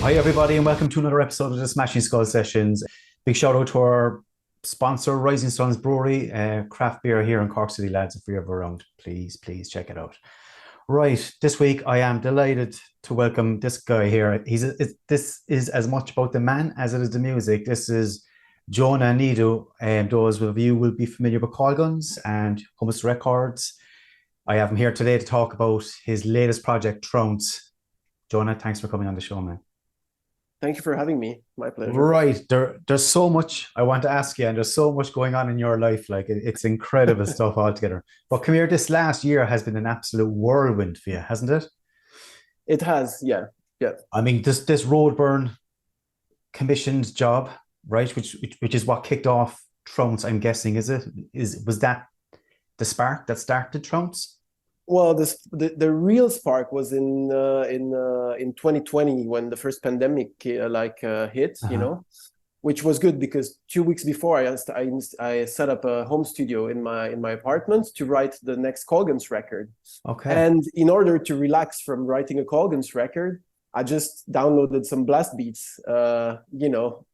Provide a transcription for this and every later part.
Hi, everybody, and welcome to another episode of the Smashing Skull Sessions. Big shout out to our sponsor, Rising Suns Brewery, craft beer here in Cork City, lads. If you're ever around, please check it out. Right, this week I am delighted to welcome this guy here. This is as much about the man as it is the music. This is Jonathan Nido. Those of you will be familiar with Coilguns and Hummus Records. I have him here today to talk about his latest project, Trounce. Jona, thanks for coming on the show, man. Thank you for having me. My pleasure. Right. There's so much I want to ask you, and there's so much going on in your life. Like it's incredible stuff altogether. But come here, this last year has been an absolute whirlwind for you, hasn't it? It has, yeah. Yeah. I mean, this Roadburn commissioned job, right? Which is what kicked off Trounce, I'm guessing, was that the spark that started Trounce? Well, the real spark was in 2020 when the first pandemic hit, which was good because 2 weeks before I set up a home studio in my apartment to write the next Coilguns record. Okay. And in order to relax from writing a Coilguns record, I just downloaded some blast beats, As you on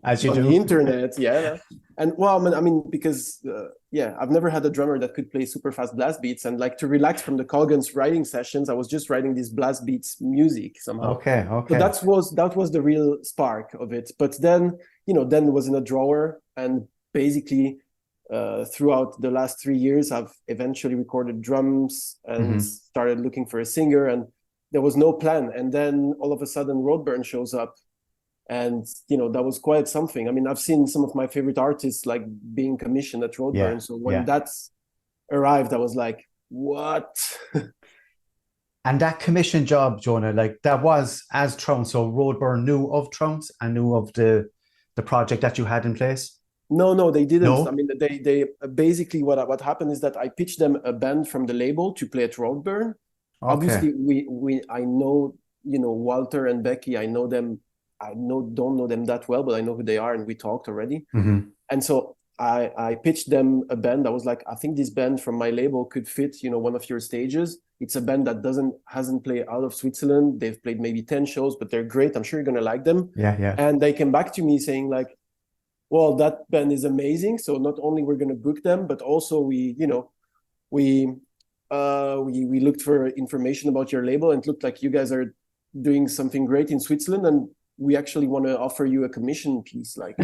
do. the internet. Yeah. And well, I mean, because I've never had a drummer that could play super fast blast beats, and like to relax from the Coilguns writing sessions, I was just writing these blast beats music somehow. Okay. So that was the real spark of it. But then, then it was in a drawer, and basically throughout the last 3 years, I've eventually recorded drums and started looking for a singer, and there was no plan. And then all of a sudden Roadburn shows up, and that was quite something. I mean, I've seen some of my favorite artists like being commissioned at Roadburn. So when that arrived, I was like, what? And that commission job, Jonah, like that was as Trounce. So Roadburn knew of Trounce and knew of the project that you had in place? No, they didn't. No? I mean, they basically what happened is that I pitched them a band from the label to play at Roadburn. Okay. Obviously, I know, Walter and Becky. I know them. Don't know them that well, but I know who they are, and we talked already. And so I pitched them a band. I was like, I think this band from my label could fit, one of your stages. It's a band that hasn't played out of Switzerland. They've played maybe 10 shows, but they're great. I'm sure you're gonna like them. Yeah. And they came back to me saying like, well, that band is amazing. So not only we're gonna book them, but also we looked for information about your label, and it looked like you guys are doing something great in Switzerland, and we actually want to offer you a commission piece. Like,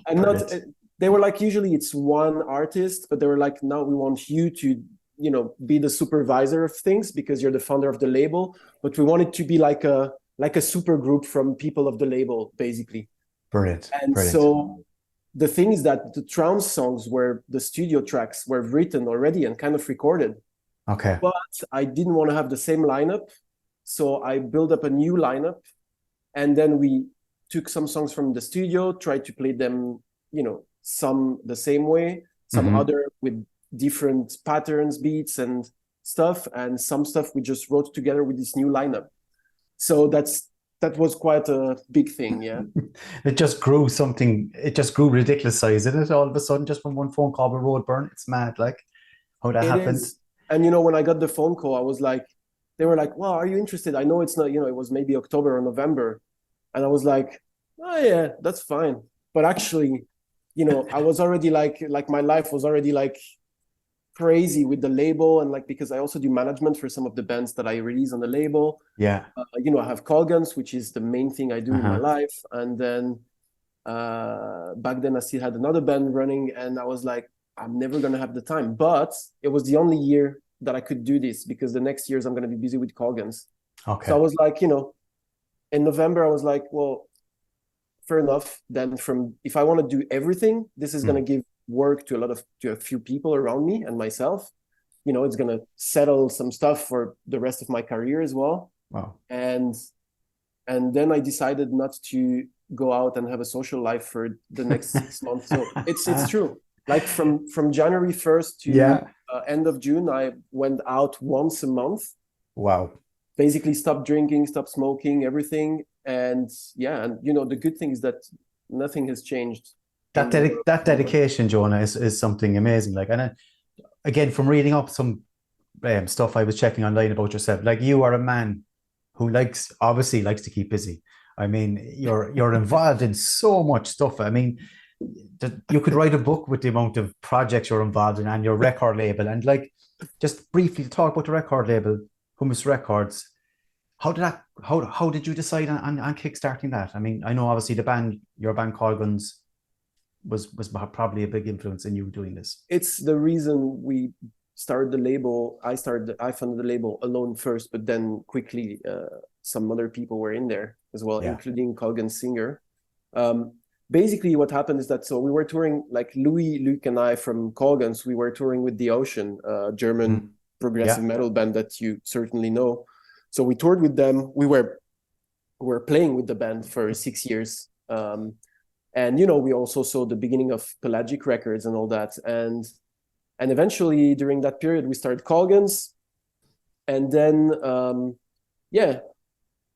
and not, they were like, usually it's one artist, but they were like, now we want you to, be the supervisor of things because you're the founder of the label, but we want it to be like a super group from people of the label, basically. Brilliant. So the thing is that the Trounce songs the studio tracks were written already and kind of recorded. Okay. But I didn't want to have the same lineup. So I built up a new lineup, and then we took some songs from the studio, tried to play them, some the same way, some other with different patterns, beats and stuff, and some stuff we just wrote together with this new lineup. So that was quite a big thing, yeah. It just grew ridiculous size, isn't it? All of a sudden, just from one phone call with Roadburn. It's mad, like, how that happened. And when I got the phone call, I was like, they were like, well, are you interested? I know it's not, it was maybe October or November. And I was like, oh yeah, that's fine. But actually, I was already like my life was already like crazy with the label, and like, because I also do management for some of the bands that I release on the label. Yeah. I have Coilguns, which is the main thing I do in my life. And then back then I still had another band running, and I was like, I'm never going to have the time. But it was the only year that I could do this, because the next years I'm going to be busy with Coilguns. Okay. So I was like, in November, I was like, well, fair enough. Then if I want to do everything, this is going to give work to a few people around me and myself. It's going to settle some stuff for the rest of my career as well. Wow. And then I decided not to go out and have a social life for the next 6 months. So it's true. Like from January 1st to end of June, I went out once a month. Wow. Basically stopped drinking, stopped smoking, everything. And the good thing is that nothing has changed. That dedication, Jonah, is something amazing. Like, and again, from reading up some stuff I was checking online about yourself, like, you are a man who obviously likes to keep busy. I mean, you're involved in so much stuff. I mean, you could write a book with the amount of projects you're involved in and your record label. And like, just briefly talk about the record label, Hummus Records. How did you decide on kickstarting that? I mean, I know obviously your band Coilguns was probably a big influence in you doing this. It's the reason we started the label. I funded the label alone first, but then quickly some other people were in there as well, including Coilguns singer. Basically what happened is that, so we were touring, like Luc and I from Coilguns, we were touring with The Ocean, German progressive metal band that you certainly know. So we toured with them. We were playing with the band for 6 years. And, you know, we also saw the beginning of Pelagic Records and all that. And eventually during that period, we started Coilguns. And then,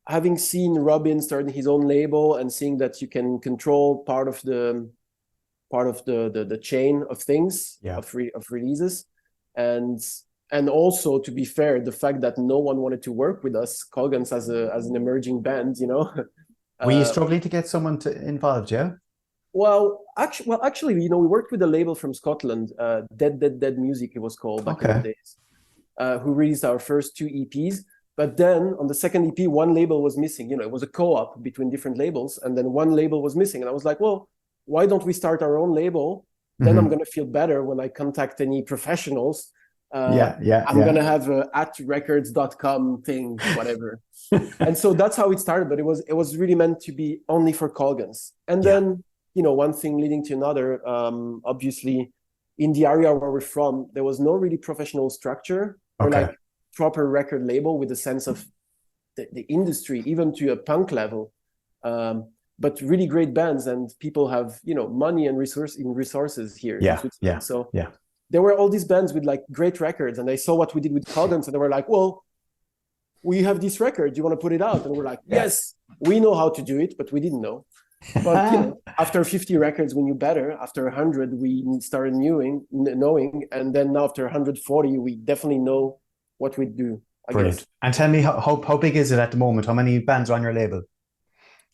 having seen Robin starting his own label and seeing that you can control part of the chain of things, of releases. And also, to be fair, the fact that no one wanted to work with us, Coilguns as an emerging band, you know. Were you struggling to get someone involved, yeah? Well, actually, you know, we worked with a label from Scotland, Dead Music, it was called back in the days, who released our first 2 EPs. But then on the second EP, one label was missing. You know, it was a co-op between different labels, and then one label was missing. And I was like, well, why don't we start our own label? Then I'm going to feel better when I contact any professionals. I'm going to have a @records.com thing, whatever. And so that's how it started. But it was really meant to be only for Coilguns. And then, you know, one thing leading to another. Obviously, in the area where we're from, there was no really professional structure or like proper record label with a sense of the industry, even to a punk level. But really great bands, and people have, you know, money and resources here in Switzerland. So there were all these bands with like great records, and they saw what we did with Coilguns, and they were like, well, we have this record, do you want to put it out? And we're like, yes, we know how to do it, but we didn't know. But, you know, after 50 records, we knew better. After 100, we started knowing. And then now after 140, we definitely know what we do. Brilliant. Guess. And tell me, how big is it at the moment? How many bands are on your label?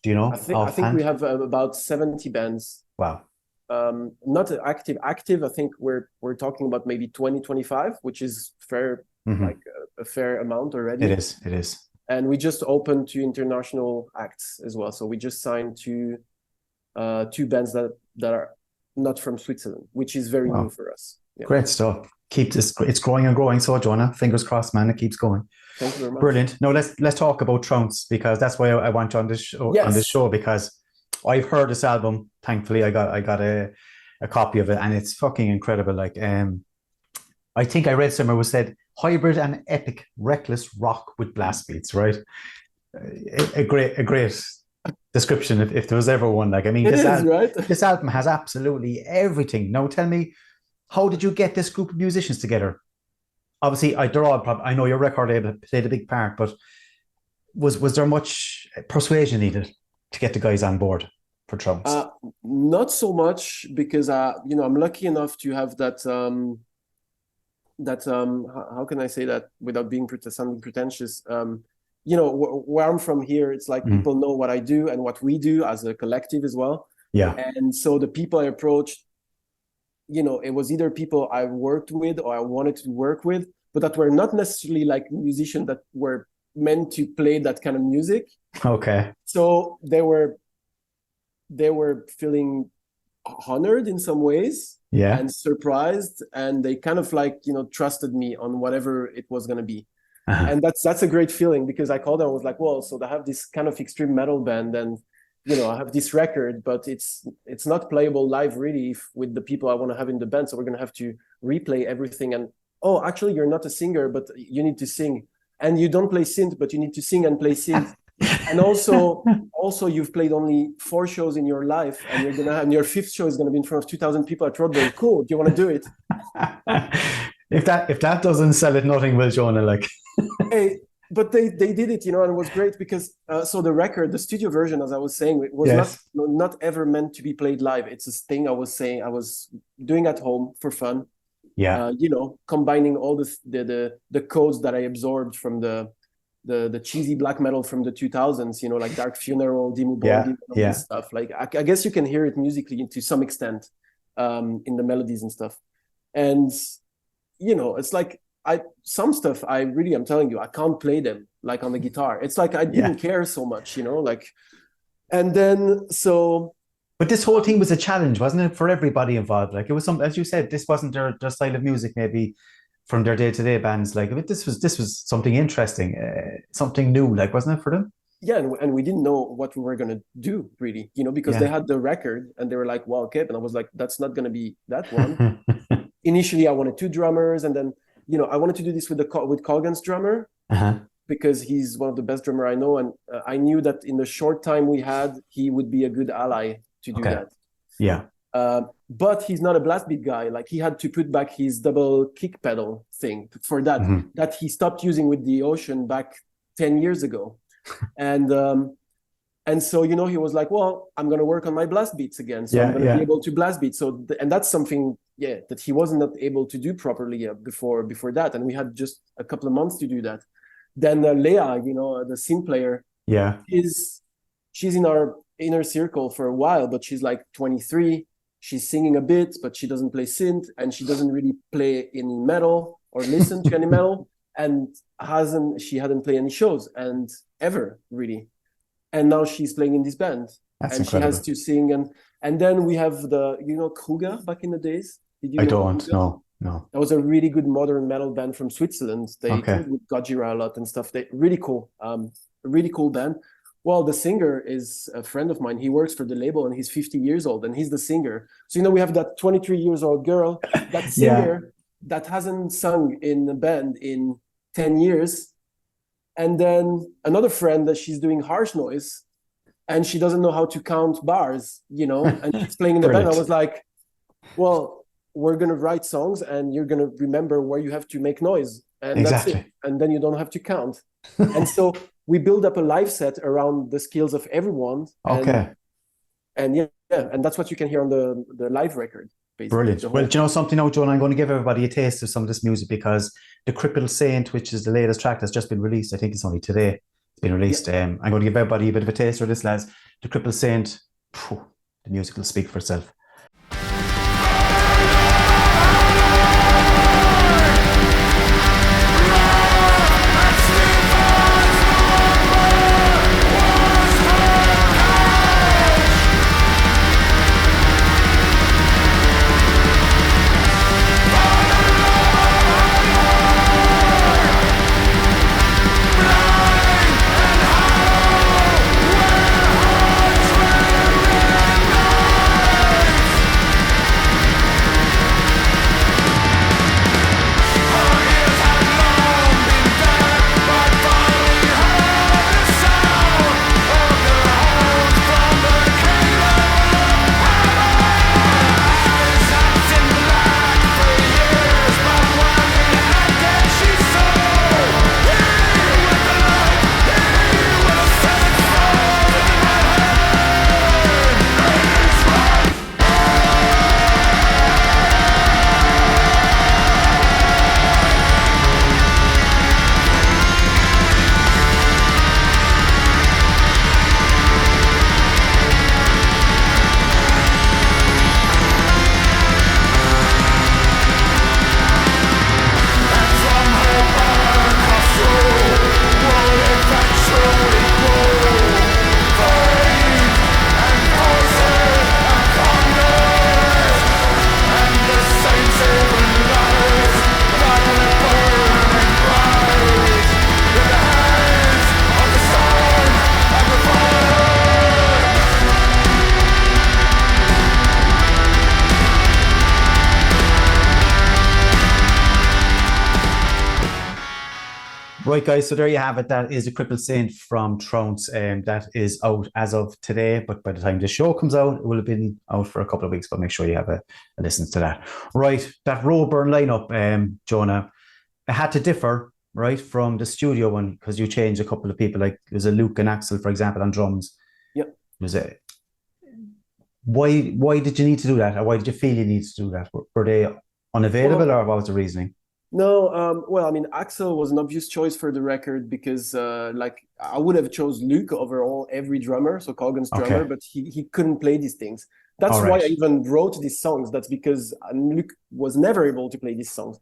Do you know? I think we have about 70 bands. Wow. Not active. I think we're talking about maybe 20, 25, which is fair, like a fair amount already. It is. And we just opened 2 international acts as well. So we just signed 2 bands that are not from Switzerland, which is very new for us. Yeah. Great stuff. It's growing and growing. So, Jona, fingers crossed, man, it keeps going. Thank you very much. Brilliant. Now let's talk about Trounce, because that's why I want you on this show, because I've heard this album. Thankfully, I got a copy of it, and it's fucking incredible. Like, I think I read somewhere was said hybrid and epic, reckless rock with blast beats. Right, a great description if there was ever one. Like, I mean, this album has absolutely everything. Now, tell me, how did you get this group of musicians together? Obviously, I know your record label played a big part, but was there much persuasion needed to get the guys on board for Trounce? Not so much, because you know, I'm lucky enough to have that how can I say that without being sounding pretentious? You know, where I'm from here, it's like people know what I do and what we do as a collective as well. Yeah. And so the people I approached, you know, it was either people I worked with or I wanted to work with, but that were not necessarily like musicians that were meant to play that kind of music. Okay. So they were feeling honored in some ways, and surprised, and they kind of like, you know, trusted me on whatever it was going to be. And that's a great feeling, because I called them, I was like, well, so they have this kind of extreme metal band, and you know, I have this record, but it's not playable live really with the people I want to have in the band. So we're going to have to replay everything. And, oh, actually, you're not a singer, but you need to sing. And you don't play synth, but you need to sing and play synth. And also you've played only 4 shows in your life, and your 5th show is going to be in front of 2,000 people at Roadburn. Cool. Do you want to do it? If that doesn't sell it, nothing will, Jona. Like, hey. But they did it, you know, and it was great because so the record, the studio version, as I was saying, it was not ever meant to be played live. It's a thing I was doing at home for fun. Yeah. You know, combining all the codes that I absorbed from the the cheesy black metal from the 2000s, you know, like Dark Funeral, Dimmu Borgir, all this stuff. Like I guess you can hear it musically to some extent in the melodies and stuff. And you know, it's like some stuff I'm telling you, I can't play them like on the guitar. It's like I didn't care so much, you know, like, and then so. But this whole thing was a challenge, wasn't it, for everybody involved? Like it was some, as you said, this wasn't their style of music, maybe from their day-to-day bands. Like, but this was something interesting, something new, like, wasn't it, for them? Yeah, and we didn't know what we were gonna do really, you know, because they had the record and they were like, "Well, okay," and I was like, "That's not gonna be that one." Initially, I wanted 2 drummers, and then you know I wanted to do this with Coilguns drummer because he's one of the best drummer I know, and I knew that in the short time we had, he would be a good ally to do that. Yeah. But he's not a blast beat guy. Like he had to put back his double kick pedal thing for that that he stopped using with the Ocean back 10 years ago. And so, you know, he was like, well, I'm going to work on my blast beats again. So I'm going to be able to blast beat. So, and that's something, that he wasn't not able to do properly before that. And we had just a couple of months to do that. Then Leah, you know, the synth player, she's in our inner circle for a while, but she's like 23. She's singing a bit, but she doesn't play synth, and she doesn't really play any metal or listen to any metal, and she hadn't played any shows and ever really. And now she's playing in this band. That's and incredible. She has to sing, and then we have Kruger back in the days. I don't know. No. That was a really good modern metal band from Switzerland. They toured with Gojira a lot and stuff. They really cool. A really cool band. Well, the singer is a friend of mine. He works for the label and he's 50 years old and he's the singer. So, you know, we have that 23 years old girl, that singer that hasn't sung in a band in 10 years. And then another friend that she's doing harsh noise and she doesn't know how to count bars, you know, and she's playing in the band. I was like, well, we're going to write songs and you're going to remember where you have to make noise. And that's it. And then you don't have to count. And so we build up a live set around the skills of everyone. And that's what you can hear on the live record. Basically. Brilliant. Well, do you know something now, Jonah? I'm going to give everybody a taste of some of this music because The Crippled Saint, which is the latest track that's just been released, I think it's only today it's been released. I'm going to give everybody a bit of a taste of this, lads. The Crippled Saint, the music will speak for itself. Right, guys, so there you have it. That is A Crippled Saint from Trounce, and that is out as of today. But by the time the show comes out, it will have been out for a couple of weeks, but make sure you have a listen to that. Right, that Roadburn lineup, Jonah, it had to differ, right, from the studio one because you changed a couple of people. Like there's a Luke and Axel, for example, on drums. Yep. Why did you need to do that? Or why did you feel you needed to do that? Were they unavailable or what was the reasoning? No, well, I mean, Axel was an obvious choice for the record because, like, I would have chose Luke over every drummer, so Coilguns drummer, Okay. but he couldn't play these things. All That's why right. I even wrote these songs. That's because Luke was never able to play these songs.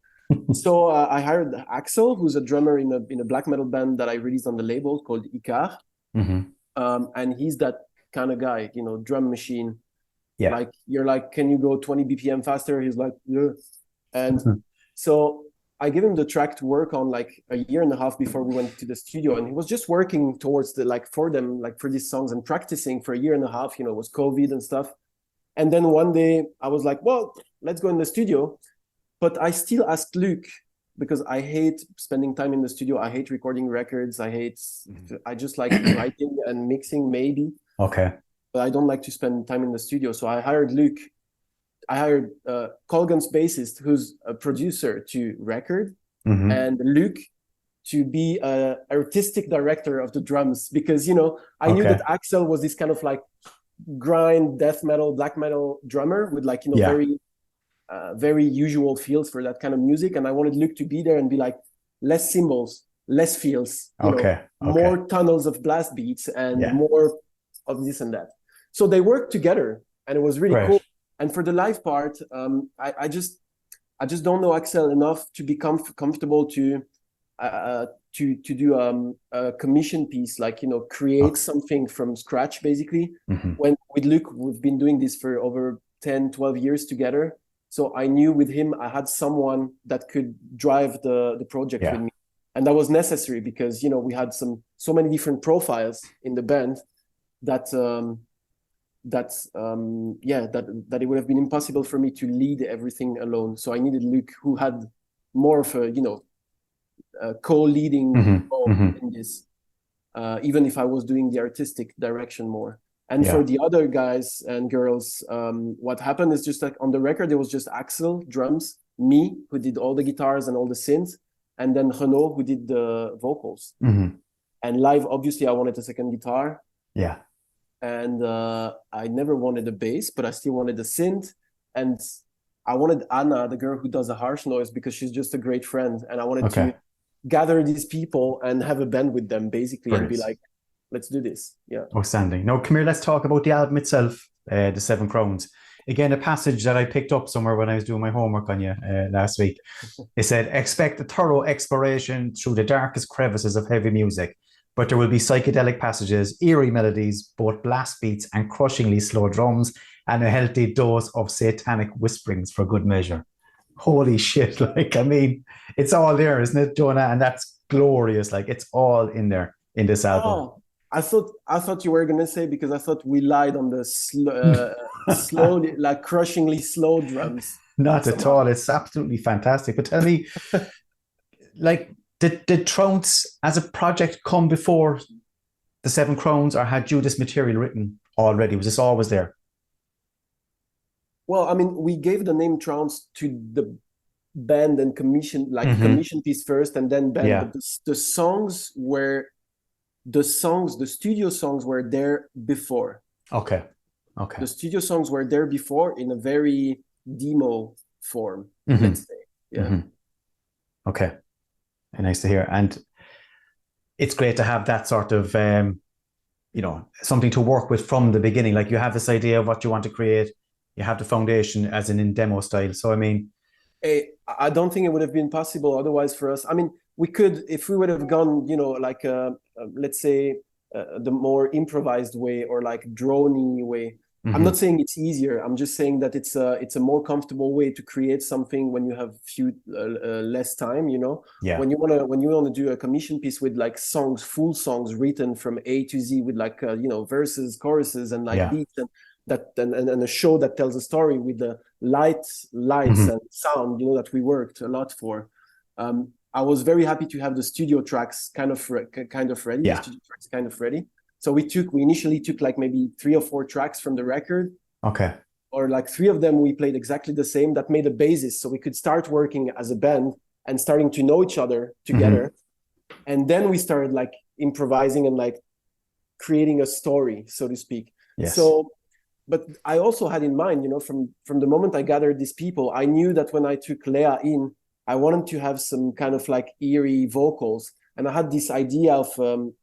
So I hired Axel, who's a drummer in a black metal band that I released on the label called Icar, Hmm. and he's that kind of guy, drum machine. Yeah. Like you're like, can you go 20 BPM faster? He's like, yeah. And so I gave him the track to work on like a year and a half before we went to the studio, and he was just working towards for them, like for these songs and practicing for a year and a half. It was COVID and stuff. And then one day I was like, well, let's go in the studio. But I still asked Luke because I hate spending time in the studio. I hate recording records. I just like writing and mixing maybe, Okay. but I don't like to spend time in the studio. So I hired Luke. I hired Coilguns bassist, who's a producer to record, Hmm. and Luke to be a artistic director of the drums because I knew that Okay. Axel was this kind of like grind death metal, black metal drummer with like Yeah. very usual feels for that kind of music, and I wanted Luke to be there and be like less cymbals, less feels, Okay. Okay. more tunnels of blast beats and Yeah. more of this and that. So they worked together, and it was really Great. cool. And for the live part, I just don't know Axel enough to be comfortable to do a commission piece, like create Okay. something from scratch, basically. Hmm. When with Luke, we've been doing this for over 10, 12 years together. So I knew with him, I had someone that could drive the project with Yeah. me. And that was necessary because, we had so many different profiles in the band that, that it would have been impossible for me to lead everything alone. So I needed Luke, who had more of a, co-leading Hmm. role Hmm. in this, even if I was doing the artistic direction more. And for Yeah. the other guys and girls, what happened is just like on the record, it was just Axel, drums, me, who did all the guitars and all the synths, and then Renaud, who did the vocals. Hmm. And live, obviously, I wanted a second guitar. Yeah. And I never wanted a bass, but I still wanted a synth. And I wanted Anna, the girl who does the harsh noise, because she's just a great friend. And I wanted to Okay. gather these people and have a band with them, basically, and be Brilliant. like, let's do this. Yeah. Outstanding. Now, come here, let's talk about the album itself, The Seven Crowns. Again, a passage that I picked up somewhere when I was doing my homework on you last week. It said, expect a thorough exploration through the darkest crevices of heavy music, but there will be psychedelic passages, eerie melodies, both blast beats and crushingly slow drums, and a healthy dose of satanic whisperings for good measure. Holy shit. Like, I mean, it's all there, isn't it, Jonah? And that's glorious. Like, it's all in there in this album. Oh, I thought you were gonna say, because I thought we lied on the slowly, like crushingly slow drums Not at somehow. all. It's absolutely fantastic. But tell me, like, did Trounce as a project come before the Seven Crowns, or had you this material written already? Was this always there? Well, I mean, we gave the name Trounce to the band and commission, like Hmm. commission piece first and then band, Yeah. but the studio songs were there before. Okay. Okay. The studio songs were there before in a very demo form, Hmm. let's say. Yeah. Hmm. Okay. Nice to hear. And it's great to have that sort of, something to work with from the beginning. Like, you have this idea of what you want to create, you have the foundation as in demo style. So, I mean, I don't think it would have been possible otherwise for us. I mean, we could, if we would have gone, like, let's say, the more improvised way or like droney way. I'm not mhm, saying it's easier. I'm just saying that it's a more comfortable way to create something when you have less time. yeah, When you wanna do a commission piece with like full songs written from A to Z with like verses, choruses, and like yeah, beats, and and a show that tells a story with the lights mhm, and sound, that we worked a lot for. I was very happy to have the studio tracks kind of ready, the yeah. studio tracks kind of ready. So we initially took like maybe 3 or 4 tracks from the record, Okay. or like 3 of them we played exactly the same. That made a basis, so we could start working as a band and starting to know each other Hmm. together. And then we started like improvising and like creating a story, so to speak. Yes. So, but I also had in mind, from the moment I gathered these people, I knew that when I took Leah in, I wanted to have some kind of like eerie vocals. And I had this idea of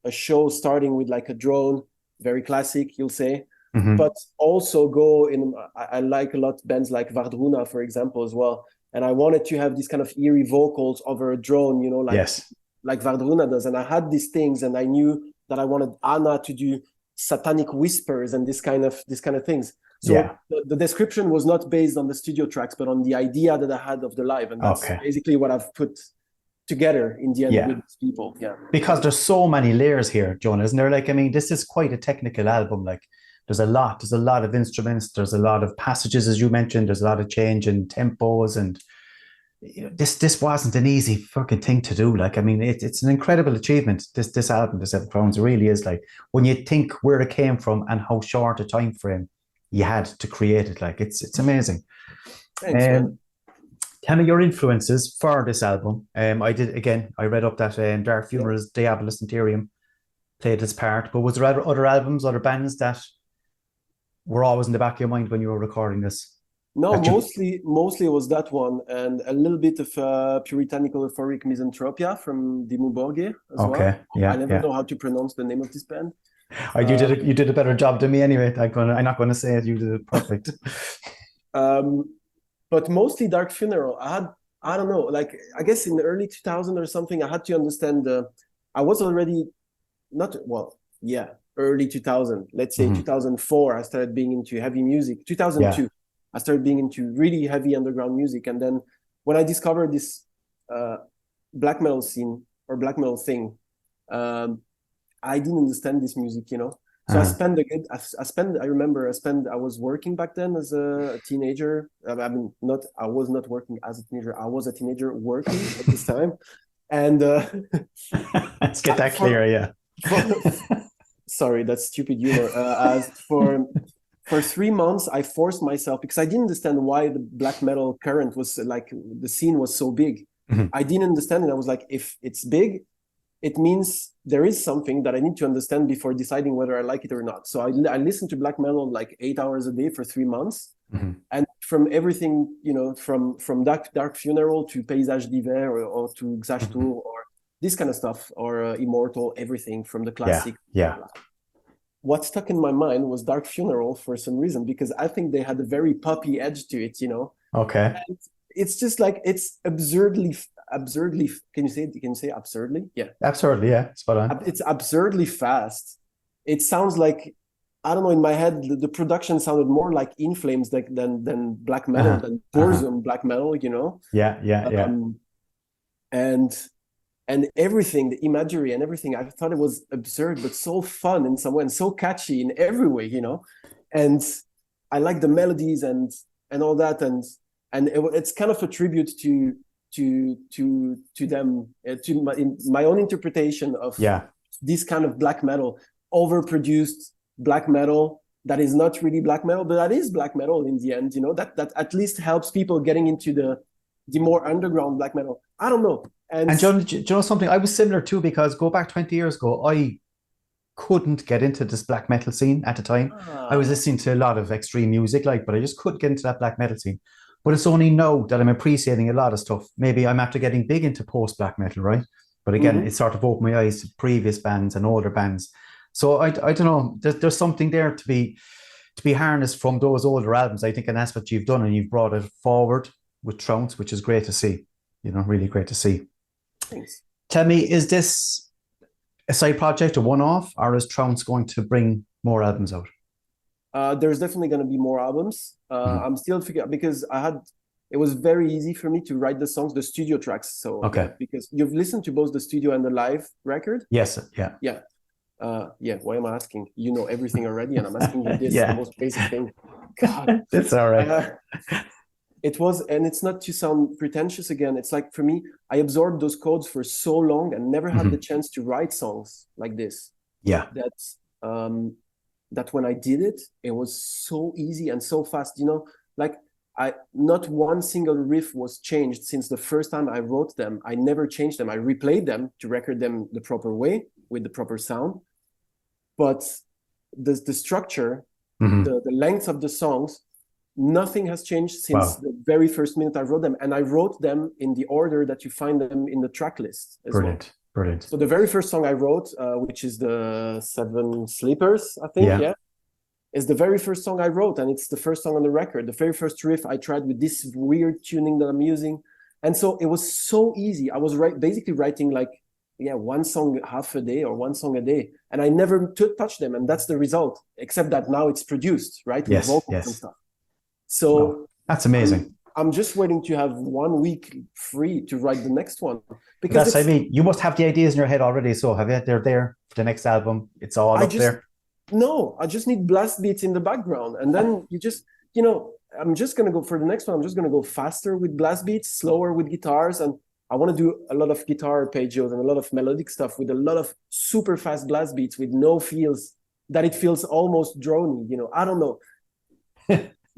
a show starting with like a drone, very classic, you'll say, but also go in. I like a lot bands like Vardruna, for example, as well. And I wanted to have these kind of eerie vocals over a drone, you know, like Vardruna does. And I had these things, and I knew that I wanted Anna to do satanic whispers and this kind of things. So the description was not based on the studio tracks, but on the idea that I had of the live. And that's basically what I've put together in the end with these people. Yeah. Because there's so many layers here, Jonah, isn't there? Like, I mean, this is quite a technical album. Like, there's a lot of instruments, there's a lot of passages, as you mentioned, there's a lot of change in tempos, and you know, this wasn't an easy fucking thing to do. Like, I mean, it's an incredible achievement. This album, The Seven Crowns, really is. Like, when you think where it came from and how short a time frame you had to create it, like it's amazing. Thanks, man. Tell me your influences for this album. I read up that Dark Funeral's Diabolus Interium played its part, but was there other albums, other bands that were always in the back of your mind when you were recording this? No, mostly it was that one, and a little bit of Puritanical Euphoric Misanthropia from Dimmu Borgir as well. I never know how to pronounce the name of this band. You did a better job than me anyway. I'm not going to say it. You did it perfect. But mostly Dark Funeral. I don't know, like, I guess in the early 2000 or something, I had to understand I was already early 2000. Let's say 2004, I started being into heavy music. 2002, I started being into really heavy underground music. And then when I discovered this black metal scene or black metal thing, I didn't understand this music, you know. So I was working back then as a teenager. I was not working as a teenager. I was a teenager working at this time. And let's get that clear, sorry, that's stupid humor. For 3 months, I forced myself, because I didn't understand why the black metal current was like, the scene was so big. I didn't understand it. I was like, if it's big, it means there is something that I need to understand before deciding whether I like it or not. So I listened to black metal like 8 hours a day for 3 months. And from everything, you know, from Dark Funeral to Paysage d'Hiver or to Xashtur or this kind of stuff, or Immortal, everything from the classic. What stuck in my mind was Dark Funeral for some reason, because I think they had a very poppy edge to it, you know. Okay. And it's just like, it's absurdly, can you say absurdly? Yeah. Absurdly, yeah. Spot on. It's absurdly fast. It sounds like, I don't know, in my head, the production sounded more like In Flames than black metal, than Burzum black metal, you know? And everything, the imagery and everything, I thought it was absurd, but so fun in some way, and so catchy in every way, you know? And I like the melodies and all that, and it's kind of a tribute to them, to my own interpretation of this kind of black metal, overproduced black metal that is not really black metal, but that is black metal in the end, you know, that at least helps people getting into the more underground black metal. I don't know. And John, do you know something? I was similar too, because go back 20 years ago, I couldn't get into this black metal scene at the time. I was listening to a lot of extreme music, but I just couldn't get into that black metal scene. But it's only now that I'm appreciating a lot of stuff. Maybe I'm after getting big into post-black metal, right? But again, it sort of opened my eyes to previous bands and older bands. So I don't know, there's something there to be harnessed from those older albums, I think, and that's what you've done, and you've brought it forward with Trounce, which is great to see. You know, really great to see. Thanks. Tell me, is this a side project, a one-off, or is Trounce going to bring more albums out? There's definitely going to be more albums. I'm still figuring, because it was very easy for me to write the songs, the studio tracks. So because you've listened to both the studio and the live record. Yes. Why am I asking? You know everything already, and I'm asking you this, the most basic thing. God, it's all right. It was, and it's not to sound pretentious again. It's like, for me, I absorbed those codes for so long and never had the chance to write songs like this. That when I did it, it was so easy and so fast, you know, like not one single riff was changed since the first time I wrote them. I never changed them. I replayed them to record them the proper way with the proper sound. But the structure, the length of the songs Nothing has changed since Wow. the very first minute I wrote them. And I wrote them in the order that you find them in the track list as well. Brilliant. Brilliant. So the very first song I wrote, which is the Seven Sleepers, I think, Yeah. is the very first song I wrote. And it's the first song on the record. The very first riff I tried with this weird tuning that I'm using. And so it was so easy. I was basically writing like, one song half a day or one song a day. And I never touched them. And that's the result, except that now it's produced, right? With Yes. vocals Yes. and stuff. So wow. That's amazing. I'm just waiting to have 1 week free to write the next one. Because I mean, you must have the ideas in your head already. So have you? They're there for the next album. It's all up there. No, I just need blast beats in the background. And then you just, I'm just going to go for the next one. I'm just going to go faster with blast beats, slower with guitars. And I want to do a lot of guitar arpeggios and a lot of melodic stuff with a lot of super fast blast beats with no feels, that it feels almost drony. I don't know.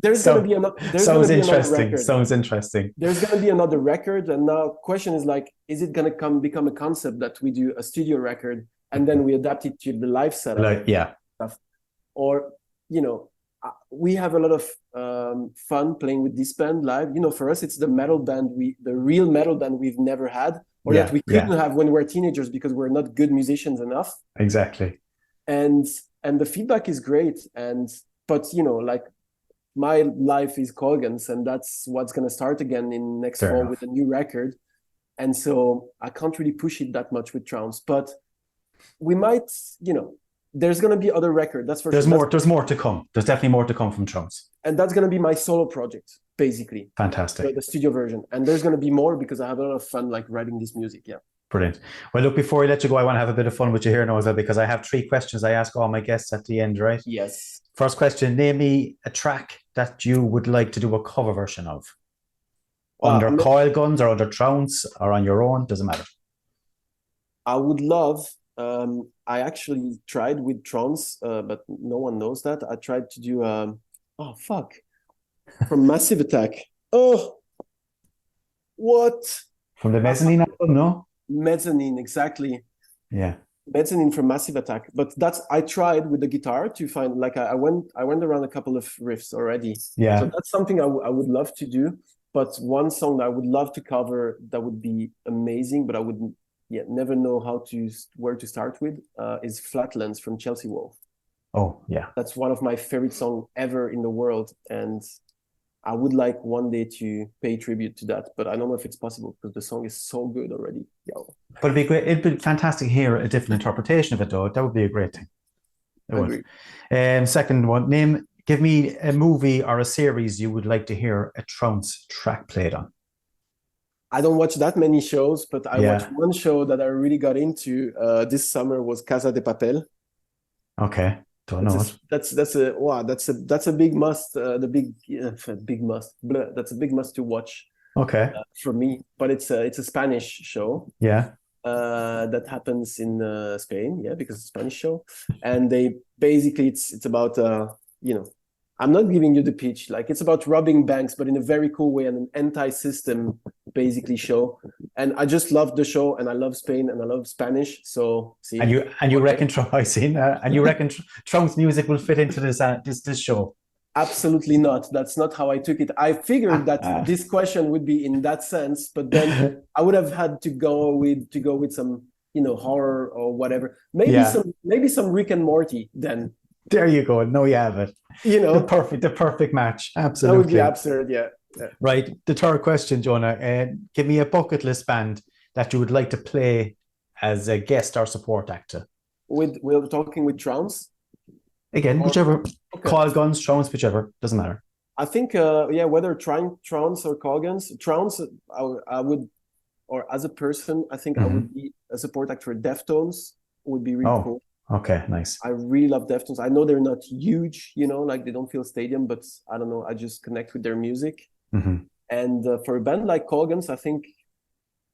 There's going to be another. Sounds interesting. Sounds interesting. There's going to be another record, and now question is like, is it going to become a concept that we do a studio record and then we adapt it to the live setup? Stuff. Or we have a lot of fun playing with this band live. For us, it's the metal band the real metal band we've never had, or that we couldn't have when we were teenagers because we're not good musicians enough. Exactly. And the feedback is great, but like. My life is Coilguns, and that's what's going to start again in next fall with a new record. And so I can't really push it that much with Trounce, but we might, there's going to be other record. That's for sure. More. There's more to come. There's definitely more to come from Trounce. And that's going to be my solo project, basically. Fantastic. The studio version. And there's going to be more because I have a lot of fun, like writing this music. Yeah. Brilliant. Well, look, before I let you go, I want to have a bit of fun with you here now as well, because I have 3 questions I ask all my guests at the end, right? Yes. First question, name me a track that you would like to do a cover version of. Under Coilguns or under Trounce or on your own, doesn't matter. I would love, I actually tried with Trounce, but no one knows that. I tried to do, from Massive Attack. Oh, what? From the Mezzanine album, no? Mezzanine, exactly. Yeah. Mezzanine from Massive Attack, but I tried with the guitar to find, like, I went around a couple of riffs already. Yeah. So that's something I would love to do. But one song that I would love to cover that would be amazing, but I would never know where to start with, is Flatlands from Chelsea Wolf. Oh yeah. That's one of my favorite songs ever in the world, and I would like one day to pay tribute to that, but I don't know if it's possible because the song is so good already. Yeah. But it'd be great. It'd be fantastic to hear a different interpretation of it, though. That would be a great thing. It would. Second one, give me a movie or a series you would like to hear a Trounce track played on. I don't watch that many shows, but I watched one show that I really got into this summer was Casa de Papel. Okay. Don't know it. That's a big must. Big must. That's a big must to watch. Okay. For me, but it's a Spanish show. Yeah. That happens in Spain. Yeah, because it's a Spanish show, and they basically it's about I'm not giving you the pitch. Like, it's about robbing banks, but in a very cool way, and an anti-system basically show. And I just love the show, and I love Spain, and I love Spanish. So see. And you reckon Trounce music will fit into this show? Absolutely not. That's not how I took it. I figured that this question would be in that sense, but then I would have had to go with some horror or whatever. Maybe some Rick and Morty then. There you go. No, you have it. The perfect match. Absolutely. That would be absurd. Yeah. Right. The third question, Jona. Give me a bucket list band that you would like to play as a guest or support actor. We're talking with Trounce. Again, whichever. Okay. Coilguns, Trounce, whichever. Doesn't matter. I think, whether Trounce or Coilguns, Trounce, I would, or as a person, I think I would be a support actor for Deftones. Would be really cool. Okay, nice. I really love Deftones. I know they're not huge, like they don't fill stadium, but I don't know. I just connect with their music. Mm-hmm. And for a band like Coilguns, I think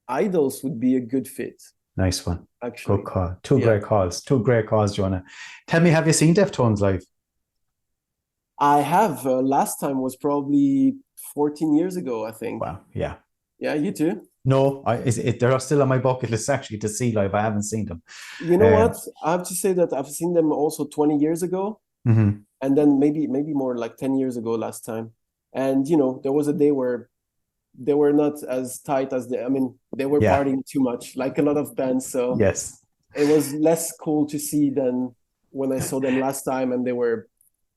Idols would be a good fit. Nice one. Actually. Good call. Two great calls, Jona. Tell me, have you seen Deftones live? I have. Last time was probably 14 years ago, I think. Wow, yeah. Yeah, you too? No, they're still on my bucket list actually to see live. I haven't seen them. You know what? I have to say that I've seen them also 20 years ago. Mm-hmm. And then maybe more like 10 years ago last time. And there was a day where they were not as tight as they were Yeah. partying too much, like a lot of bands. So Yes. it was less cool to see than when I saw them last time and they were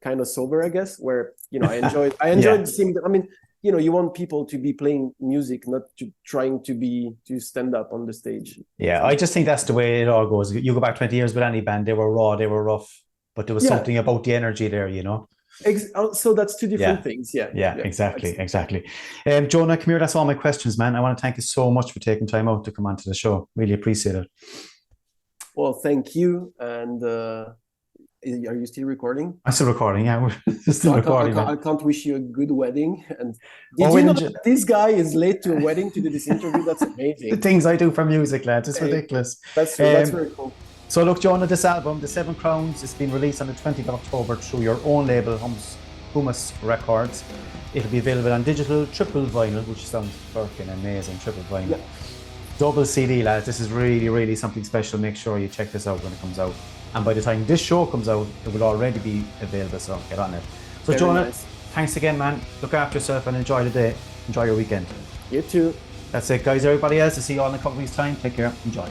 kind of sober, I guess, where, I enjoyed Yeah. seeing them. You want people to be playing music, not trying to stand up on the stage. Yeah, I just think that's the way it all goes. You go back 20 years with any band, they were raw, they were rough, but there was something about the energy there, So that's two different things. Yeah, exactly. Jona, come here. That's all my questions, man. I want to thank you so much for taking time out to come onto the show. Really appreciate it. Well, thank you. And are you still recording? I'm still recording. Yeah, we're still recording. I can't wish you a good wedding. And did you know that this guy is late to a wedding to do this interview? That's amazing. The things I do for music, lads. It's ridiculous. That's true. That's very cool. So look, Jona, this album, The Seven Crowns, is being released on the 20th of October through your own label, Hummus Records. It'll be available on digital, triple vinyl, which sounds fucking amazing, triple vinyl. Yeah. Double CD, lads. This is really, really something special. Make sure you check this out when it comes out. And by the time this show comes out, it will already be available, so get on it. So Jona, thanks again, man. Look after yourself and enjoy the day. Enjoy your weekend. You too. That's it, guys. Everybody else, I'll see you all in a couple of weeks' time. Take care. Enjoy.